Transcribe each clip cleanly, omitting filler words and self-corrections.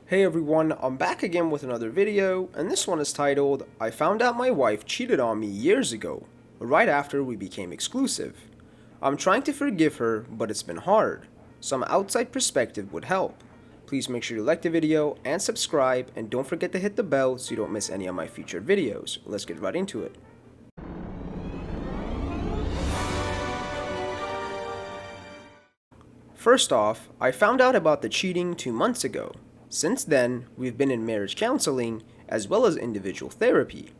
Hey everyone, I'm back again with another video, and this one is titled, I found out my wife cheated on me years ago, right after we became exclusive. I'm trying to forgive her, but it's been hard. Some outside perspective would help. Please make sure you like the video and subscribe, and don't forget to hit the bell so you don't miss any of my featured videos. Let's get right into it. First off, I found out about the cheating 2 months ago. Since then, we've been in marriage counseling as well as individual therapy.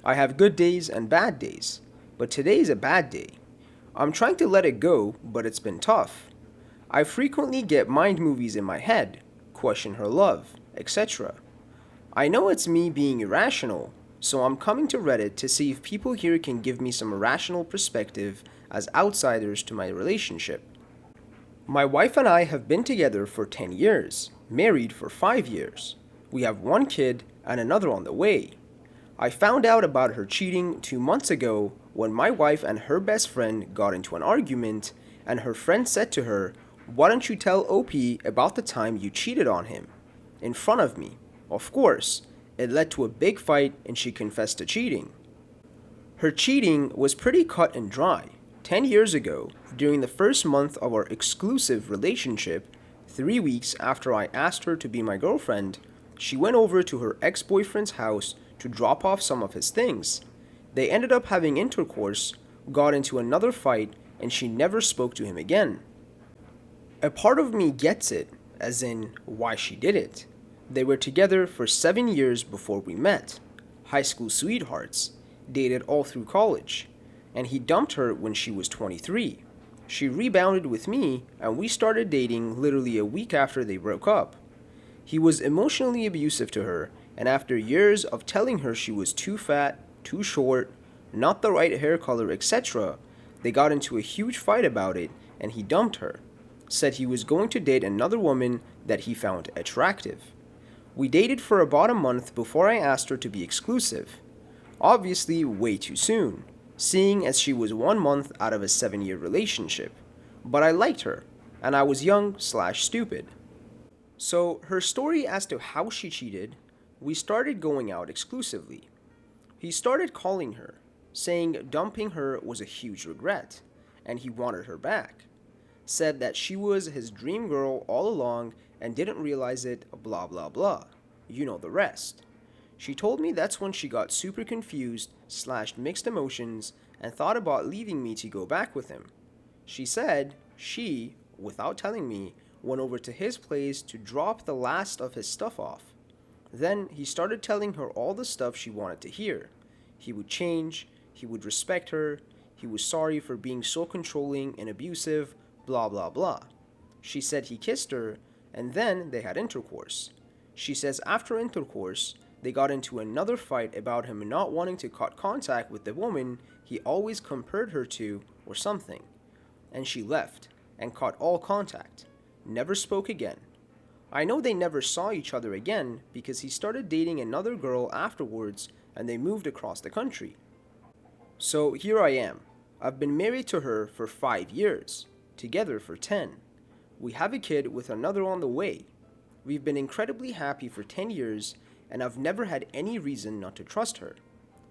I have good days and bad days, but today's a bad day. I'm trying to let it go, but it's been tough. I frequently get mind movies in my head, question her love, etc. I know it's me being irrational, so I'm coming to Reddit to see if people here can give me some rational perspective as outsiders to my relationship. My wife and I have been together for 10 years, married for 5 years. We have one kid and another on the way. I found out about her cheating 2 months ago when my wife and her best friend got into an argument and her friend said to her, "Why don't you tell OP about the time you cheated on him?" in front of me. Of course, it led to a big fight and she confessed to cheating. Her cheating was pretty cut and dry. 10 years ago, during the first month of our exclusive relationship, 3 weeks after I asked her to be my girlfriend, she went over to her ex-boyfriend's house to drop off some of his things. They ended up having intercourse, got into another fight, and she never spoke to him again. A part of me gets it, as in why she did it. They were together for 7 years before we met. High school sweethearts, dated all through college. And he dumped her when she was 23. She rebounded with me, and we started dating literally a week after they broke up. He was emotionally abusive to her, and after years of telling her she was too fat, too short, not the right hair color, etc., they got into a huge fight about it, and he dumped her. Said he was going to date another woman that he found attractive. We dated for about a month before I asked her to be exclusive. Obviously, way too soon, seeing as she was 1 month out of a 7-year relationship. But I liked her, and I was young/stupid. So her story as to how she cheated, we started going out exclusively. He started calling her, saying dumping her was a huge regret, and he wanted her back. Said that she was his dream girl all along and didn't realize it, blah blah blah. You know the rest. She told me that's when she got super confused/mixed emotions and thought about leaving me to go back with him. She said she, without telling me, went over to his place to drop the last of his stuff off. Then he started telling her all the stuff she wanted to hear. He would change, he would respect her, he was sorry for being so controlling and abusive, blah blah blah. She said he kissed her, and then they had intercourse. She says after intercourse, they got into another fight about him not wanting to cut contact with the woman he always compared her to or something. And she left and cut all contact. Never spoke again. I know they never saw each other again because he started dating another girl afterwards and they moved across the country. So here I am. I've been married to her for 5 years, together for 10. We have a kid with another on the way. We've been incredibly happy for 10 years and I've never had any reason not to trust her.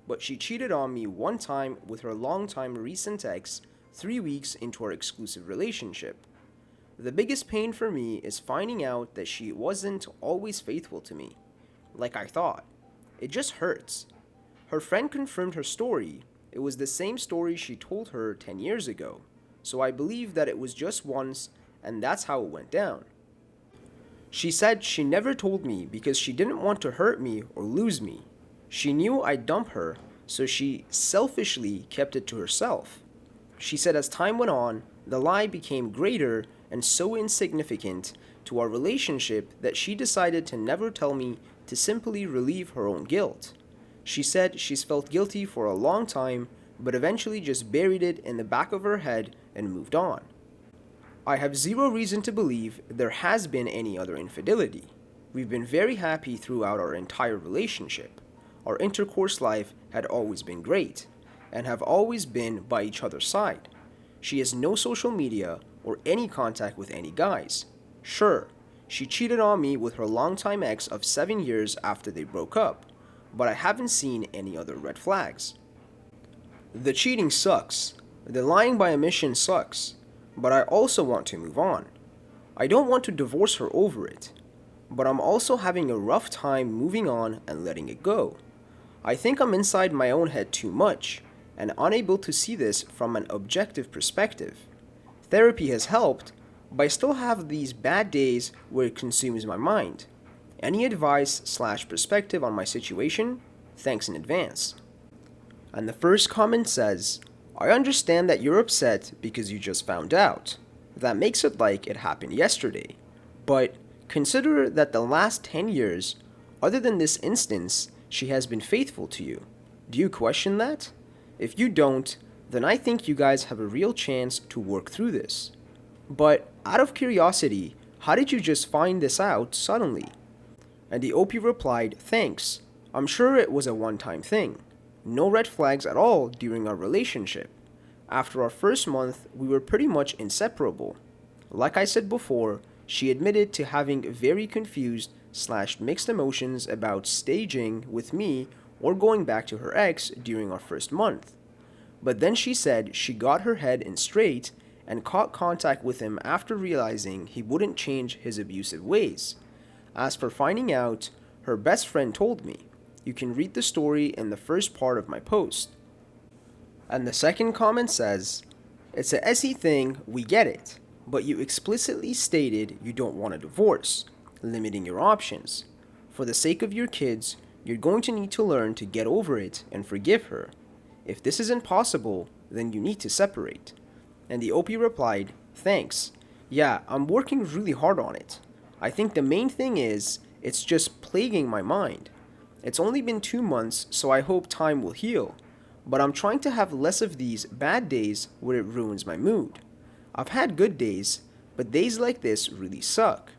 But she cheated on me one time with her longtime recent ex 3 weeks into our exclusive relationship. The biggest pain for me is finding out that she wasn't always faithful to me, like I thought. It just hurts. Her friend confirmed her story. It was the same story she told her 10 years ago. So I believe that it was just once, and that's how it went down. She said she never told me because she didn't want to hurt me or lose me. She knew I'd dump her, so she selfishly kept it to herself. She said as time went on, the lie became greater and so insignificant to our relationship that she decided to never tell me to simply relieve her own guilt. She said she's felt guilty for a long time, but eventually just buried it in the back of her head and moved on. I have zero reason to believe there has been any other infidelity. We've been very happy throughout our entire relationship. Our intercourse life had always been great, and have always been by each other's side. She has no social media or any contact with any guys. Sure, She cheated on me with her longtime ex of 7 years after they broke up, but I haven't seen any other red flags. The cheating sucks. The lying by omission sucks. But I also want to move on. I don't want to divorce her over it. But I'm also having a rough time moving on and letting it go. I think I'm inside my own head too much and unable to see this from an objective perspective. Therapy has helped, but I still have these bad days where it consumes my mind. Any advice/perspective on my situation? Thanks in advance. And the first comment says, I understand that you're upset because you just found out. That makes it like it happened yesterday. But consider that the last 10 years, other than this instance, she has been faithful to you. Do you question that? If you don't, then I think you guys have a real chance to work through this. But out of curiosity, how did you just find this out suddenly? And the OP replied, thanks. I'm sure it was a one-time thing. No red flags at all during our relationship. After our first month, we were pretty much inseparable. Like I said before, she admitted to having very confused/mixed emotions about staging with me or going back to her ex during our first month. But then she said she got her head in straight and caught contact with him after realizing he wouldn't change his abusive ways. As for finding out, her best friend told me. You can read the story in the first part of my post. And the second comment says, it's a SE thing, we get it, but you explicitly stated you don't want a divorce, limiting your options. For the sake of your kids, you're going to need to learn to get over it and forgive her. If this isn't possible, then you need to separate. And the OP replied, thanks. Yeah, I'm working really hard on it. I think the main thing is, it's just plaguing my mind. It's only been 2 months, so I hope time will heal. But I'm trying to have less of these bad days where it ruins my mood. I've had good days, but days like this really suck.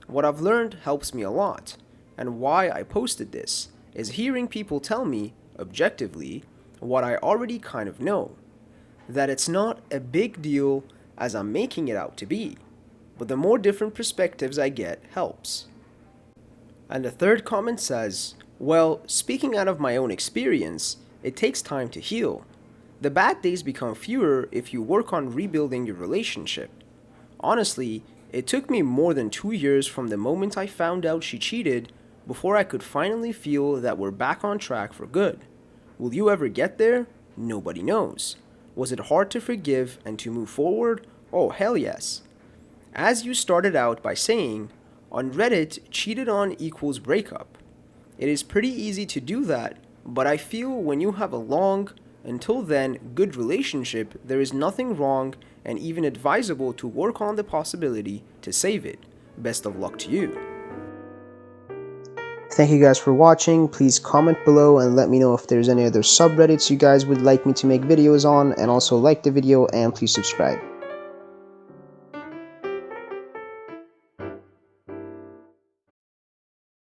What I've learned helps me a lot. And why I posted this is hearing people tell me, objectively, what I already kind of know. That it's not a big deal as I'm making it out to be. But the more different perspectives I get helps. And the third comment says, well, speaking out of my own experience, it takes time to heal. The bad days become fewer if you work on rebuilding your relationship. Honestly, it took me more than 2 years from the moment I found out she cheated before I could finally feel that we're back on track for good. Will you ever get there? Nobody knows. Was it hard to forgive and to move forward? Oh, hell yes. As you started out by saying, on Reddit, cheated on equals breakup. It is pretty easy to do that, but I feel when you have a long, until then, good relationship, there is nothing wrong and even advisable to work on the possibility to save it. Best of luck to you. Thank you guys for watching. Please comment below and let me know if there's any other subreddits you guys would like me to make videos on, and also like the video and please subscribe.